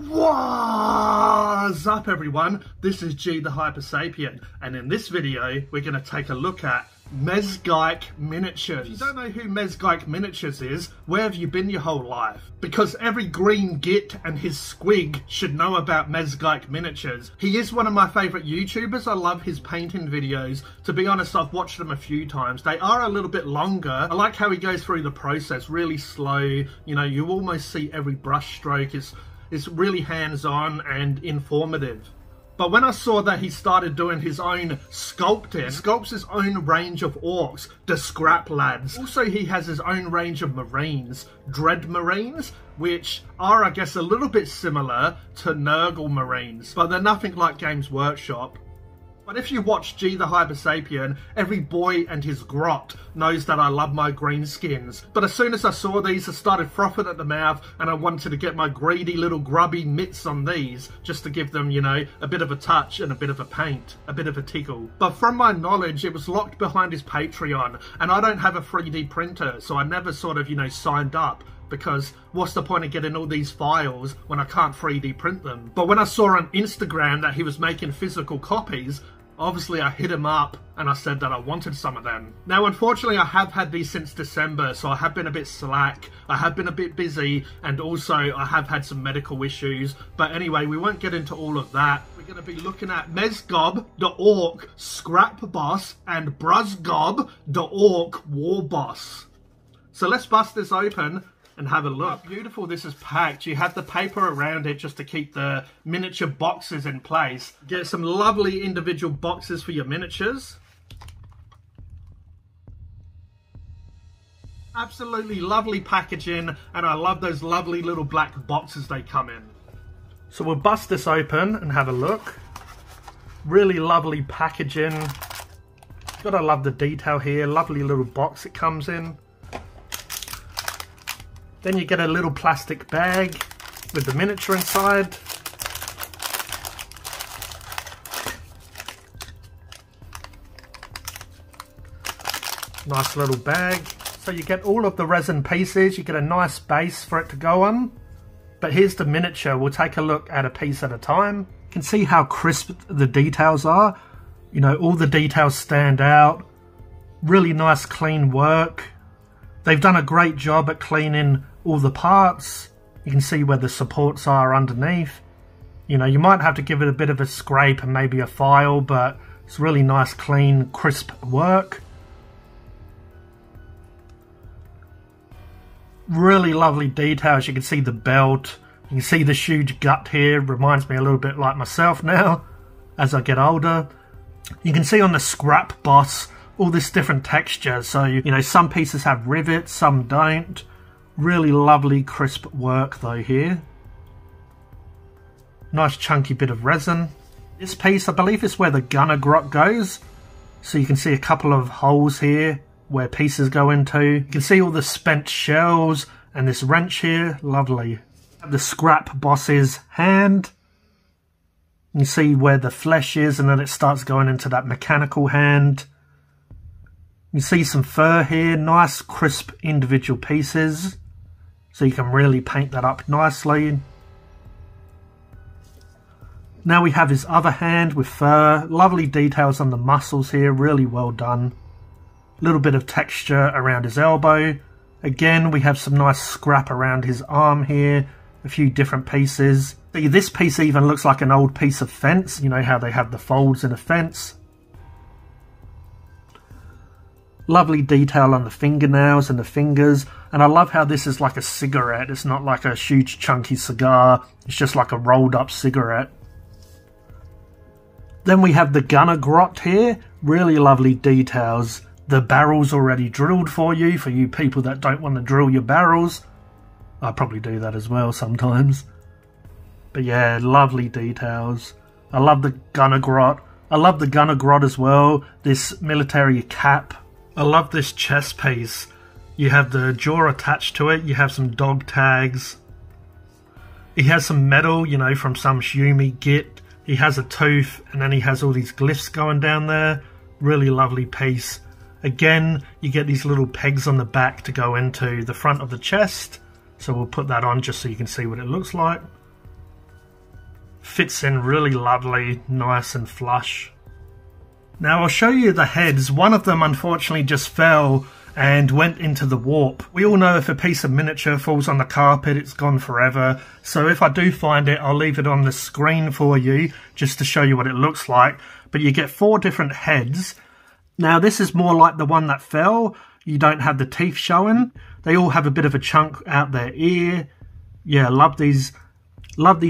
What's up everyone, this is G The Hypersapien, and in this video we're going to take a look at Mezgike Miniatures. If you don't know who Mezgike Miniatures is, where have you been your whole life? Because every green git and his squig should know about Mezgike Miniatures. He is one of my favourite YouTubers. I love his painting videos. To be honest, I've watched them a few times. They are a little bit longer. I like how he goes through the process really slow. You know, you almost see every brush stroke. It's really hands-on and informative. But when I saw that he started doing his own sculpting, he sculpts his own range of orcs, the Scrap Lads. Also, he has his own range of Marines, Dread Marines, which are, I guess, a little bit similar to Nurgle Marines, but they're nothing like Games Workshop. But if you watch G The Hypersapien, every boy and his grot knows that I love my green skins. But as soon as I saw these, I started frothing at the mouth and I wanted to get my greedy little grubby mitts on these just to give them, you know, a bit of a touch and a bit of a paint, a bit of a tickle. But from my knowledge, it was locked behind his Patreon and I don't have a 3D printer, so I never sort of, you know, signed up. Because what's the point of getting all these files when I can't 3D print them? But when I saw on Instagram that he was making physical copies, obviously I hit him up and I said that I wanted some of them. Now unfortunately I have had these since December, so I have been a bit slack, I have been a bit busy, and also I have had some medical issues. But anyway, we won't get into all of that. We're going to be looking at Mezgob the Orc Scrap Boss and Bruzgob the Orc Warboss. So let's bust this open and have a look. How beautiful this is packed. You have the paper around it just to keep the miniature boxes in place. Get some lovely individual boxes for your miniatures. Absolutely lovely packaging, and I love those lovely little black boxes they come in. So we'll bust this open and have a look. Really lovely packaging. Gotta love the detail here. Lovely little box it comes in. Then you get a little plastic bag with the miniature inside. Nice little bag. So you get all of the resin pieces, you get a nice base for it to go on. But here's the miniature. We'll take a look at a piece at a time. You can see how crisp the details are. You know, all the details stand out. Really nice clean work. They've done a great job at cleaning all the parts. You can see where the supports are underneath. You know, you might have to give it a bit of a scrape and maybe a file, but it's really nice, clean, crisp work. Really lovely details. You can see the belt. You can see the huge gut here. Reminds me a little bit like myself now as I get older. You can see on the Scrap Boss all this different texture. So, you know, some pieces have rivets, some don't. Really lovely crisp work though here. Nice chunky bit of resin. This piece, I believe, is where the gunner grot goes. So you can see a couple of holes here where pieces go into. You can see all the spent shells and this wrench here. Lovely. The Scrap Boss's hand. You can see where the flesh is and then it starts going into that mechanical hand. You see some fur here. Nice crisp individual pieces. So you can really paint that up nicely. Now we have his other hand with fur. Lovely details on the muscles here. Really well done. A little bit of texture around his elbow. Again, we have some nice scrap around his arm here. A few different pieces. See, this piece even looks like an old piece of fence. You know how they have the folds in a fence. Lovely detail on the fingernails and the fingers. And I love how this is like a cigarette. It's not like a huge chunky cigar. It's just like a rolled up cigarette. Then we have the gunner grot here. Really lovely details. The barrel's already drilled for you people that don't want to drill your barrels. I probably do that as well sometimes. But yeah, lovely details. I love the gunner grot. I love the gunner grot as well. This military cap. I love this chest piece. You have the jaw attached to it. You have some dog tags. He has some metal, you know, from some Shumi git. He has a tooth, and then he has all these glyphs going down there. Really lovely piece. Again, you get these little pegs on the back to go into the front of the chest. So we'll put that on just so you can see what it looks like. Fits in really lovely, nice and flush. Now I'll show you the heads. One of them unfortunately just fell and went into the warp. We all know if a piece of miniature falls on the carpet, it's gone forever. So if I do find it, I'll leave it on the screen for you just to show you what it looks like. But you get 4 different heads. Now this is more like the one that fell. You don't have the teeth showing. They all have a bit of a chunk out their ear. Yeah, love these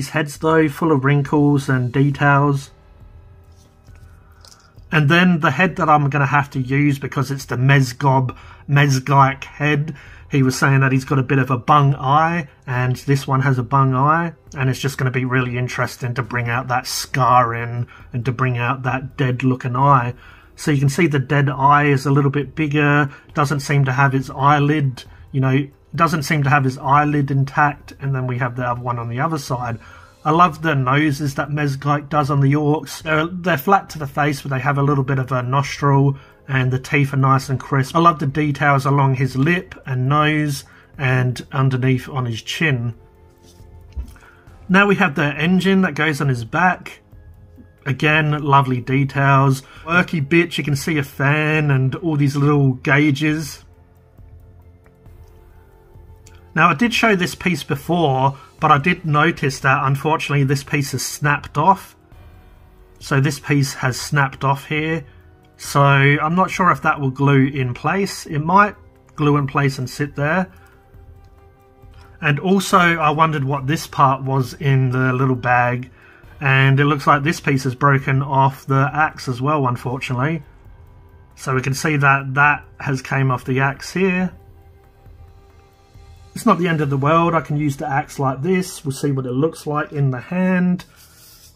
heads though, full of wrinkles and details. And then the head that I'm going to have to use, because it's the Mezgike head, he was saying that he's got a bit of a bung eye, and this one has a bung eye, and it's just going to be really interesting to bring out that scarring and to bring out that dead looking eye. So you can see the dead eye is a little bit bigger, doesn't seem to have his eyelid, you know, doesn't seem to have his eyelid intact, and then we have the other one on the other side. I love the noses that Mezgike does on the orcs. They're flat to the face, but they have a little bit of a nostril, and the teeth are nice and crisp. I love the details along his lip and nose and underneath on his chin. Now we have the engine that goes on his back. Again, lovely details. Worky bits, you can see a fan and all these little gauges. Now I did show this piece before, but I did notice that unfortunately this piece is snapped off. So this piece has snapped off here. So I'm not sure if that will glue in place. It might glue in place and sit there. And also I wondered what this part was in the little bag. And it looks like this piece is broken off the axe as well, unfortunately. So we can see that that has came off the axe here. It's not the end of the world. I can use the axe like this. We'll see what it looks like in the hand.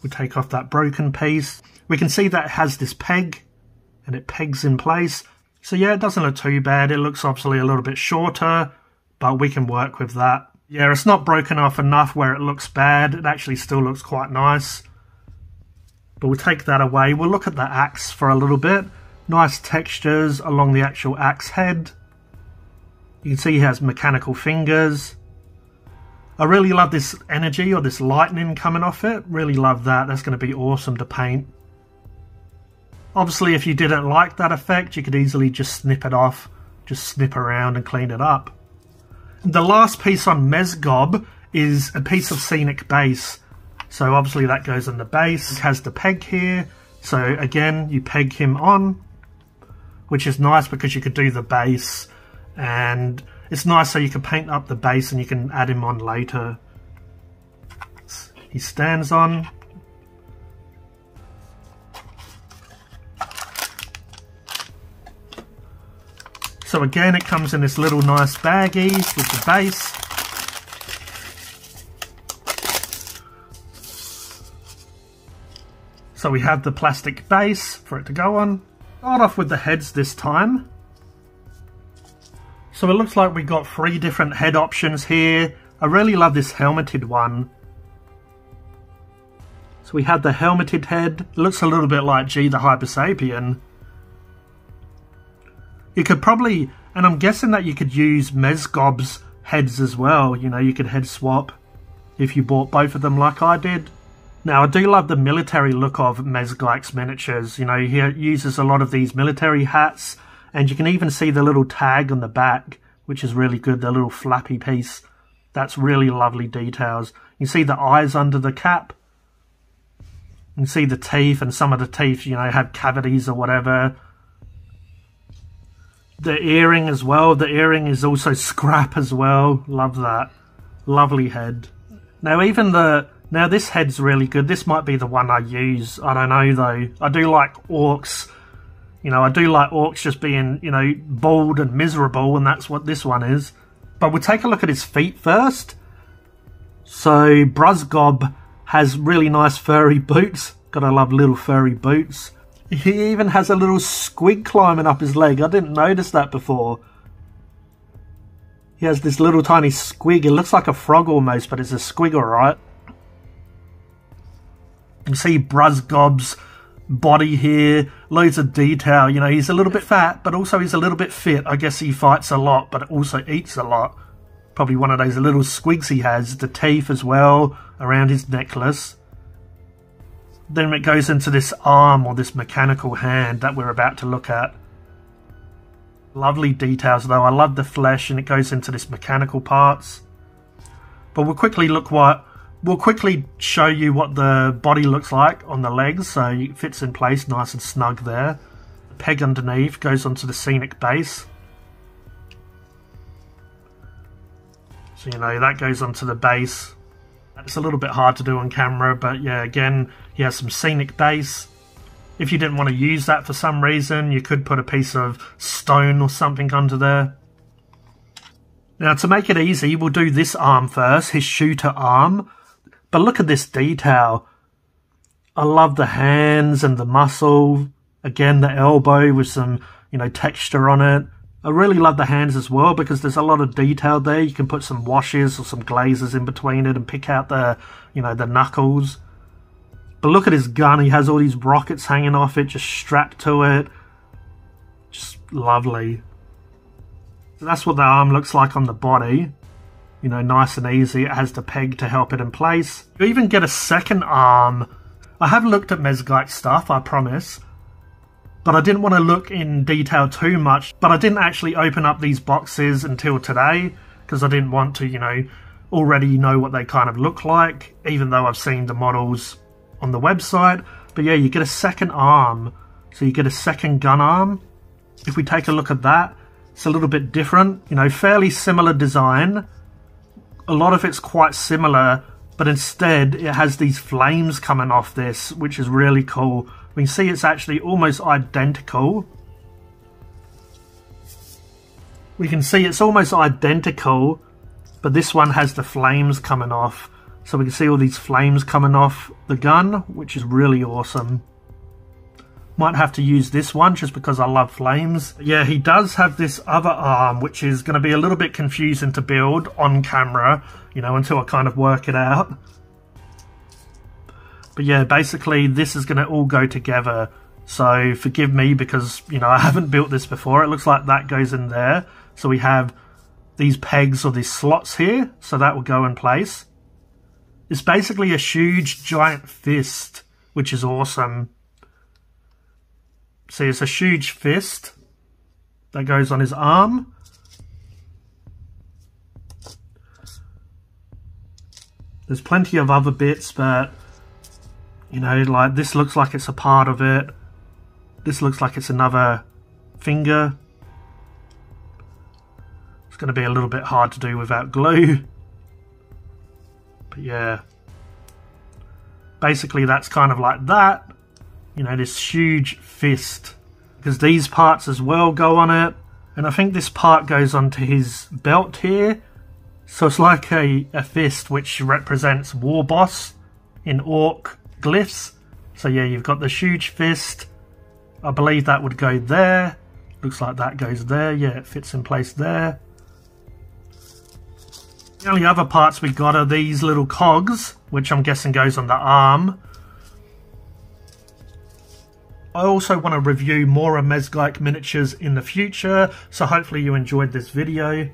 We'll take off that broken piece. We can see that it has this peg, and it pegs in place. So yeah, it doesn't look too bad. It looks obviously a little bit shorter, but we can work with that. Yeah, it's not broken off enough where it looks bad. It actually still looks quite nice. But we'll take that away. We'll look at the axe for a little bit. Nice textures along the actual axe head. You can see he has mechanical fingers. I really love this energy or this lightning coming off it. Really love that. That's going to be awesome to paint. Obviously, if you didn't like that effect, you could easily just snip it off. Just snip around and clean it up. The last piece on Mezgob is a piece of scenic base. So obviously that goes on the base. It has the peg here. So again, you peg him on, which is nice because you could do the base. And it's nice so you can paint up the base and you can add him on later. He stands on. So again, it comes in this little nice baggie with the base. So we have the plastic base for it to go on. Start off with the heads this time. So it looks like we got 3 different head options here. I really love this helmeted one. So we have the helmeted head. It looks a little bit like G The Hypersapien. You could probably, and I'm guessing that you could use Mezgob's heads as well. You know, you could head swap if you bought both of them like I did. Now, I do love the military look of Mezgike's miniatures. You know, he uses a lot of these military hats. And you can even see the little tag on the back, which is really good, the little flappy piece. That's really lovely details. You see the eyes under the cap. You can see the teeth, and some of the teeth, you know, have cavities or whatever. The earring as well. The earring is also scrap as well. Love that. Lovely head. Now now this head's really good. This might be the one I use. I don't know though. I do like orcs. You know, I do like orcs just being, you know, bald and miserable, and that's what this one is. But we'll take a look at his feet first. So, Bruzgob has really nice furry boots. Gotta love little furry boots. He even has a little squig climbing up his leg. I didn't notice that before. He has this little tiny squig. It looks like a frog almost, but it's a squig, alright. You can see Bruzgob's body here, loads of detail. You know, he's a little bit fat, but also he's a little bit fit. I guess he fights a lot, but also eats a lot. Probably one of those little squigs he has. The teeth as well around his necklace. Then it goes into this arm or this mechanical hand that we're about to look at. Lovely details though. I love the flesh, and it goes into this mechanical parts. But we'll quickly show you what the body looks like on the legs, so it fits in place nice and snug there. The peg underneath goes onto the scenic base. So you know, that goes onto the base. It's a little bit hard to do on camera, but yeah, again, he has some scenic base. If you didn't want to use that for some reason, you could put a piece of stone or something under there. Now, to make it easy, we'll do this arm first, his shooter arm. But look at this detail. I love the hands and the muscle. Again, the elbow with some, you know, texture on it. I really love the hands as well because there's a lot of detail there. You can put some washes or some glazes in between it and pick out the, you know, the knuckles. But look at his gun. He has all these rockets hanging off it, just strapped to it. Just lovely. So that's what the arm looks like on the body. You know, nice and easy. It has the peg to help it in place. You even get a second arm. I have looked at Mezgike stuff, I promise. But I didn't want to look in detail too much. But I didn't actually open up these boxes until today, because I didn't want to, you know, already know what they kind of look like, even though I've seen the models on the website. But yeah, you get a second arm. So you get a second gun arm. If we take a look at that, it's a little bit different. You know, fairly similar design. A lot of it's quite similar, but instead it has these flames coming off this, which is really cool. We can see it's actually almost identical. We can see it's almost identical, but this one has the flames coming off. So we can see all these flames coming off the gun, which is really awesome. Might have to use this one just because I love flames. Yeah, he does have this other arm, which is going to be a little bit confusing to build on camera, you know, until I kind of work it out. But yeah, basically this is going to all go together. So forgive me because, you know, I haven't built this before. It looks like that goes in there. So we have these pegs or these slots here. So that will go in place. It's basically a huge giant fist, which is awesome. See, it's a huge fist that goes on his arm. There's plenty of other bits, but, you know, like this looks like it's a part of it. This looks like it's another finger. It's going to be a little bit hard to do without glue. But yeah. Basically, that's kind of like that. You know, this huge fist. Because these parts as well go on it. And I think this part goes onto his belt here. So it's like a fist which represents Warboss in orc glyphs. So yeah, you've got the huge fist. I believe that would go there. Looks like that goes there. Yeah, it fits in place there. The only other parts we got are these little cogs, which I'm guessing goes on the arm. I also want to review more of Mezgike miniatures in the future, so hopefully you enjoyed this video.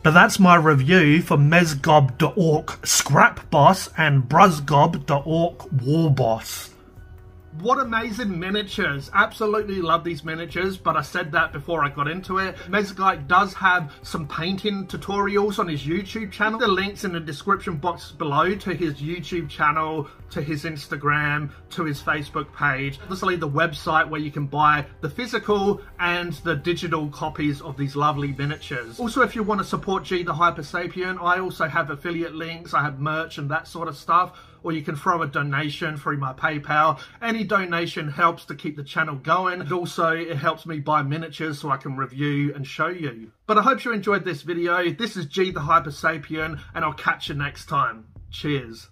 But that's my review for Mezgob.org Scrap Boss and Bruzgob.org Warboss. What amazing miniatures. Absolutely love these miniatures, but I said that before I got into it. Mezgike does have some painting tutorials on his YouTube channel. The links in the description box below to his YouTube channel, to his Instagram, to his Facebook page. Obviously the website where you can buy the physical and the digital copies of these lovely miniatures. Also, if you want to support G The Hypersapien, I also have affiliate links. I have merch and that sort of stuff. Or you can throw a donation through my PayPal. Any donation helps to keep the channel going. And also, it helps me buy miniatures so I can review and show you. But I hope you enjoyed this video. This is G The Hypersapien, and I'll catch you next time. Cheers.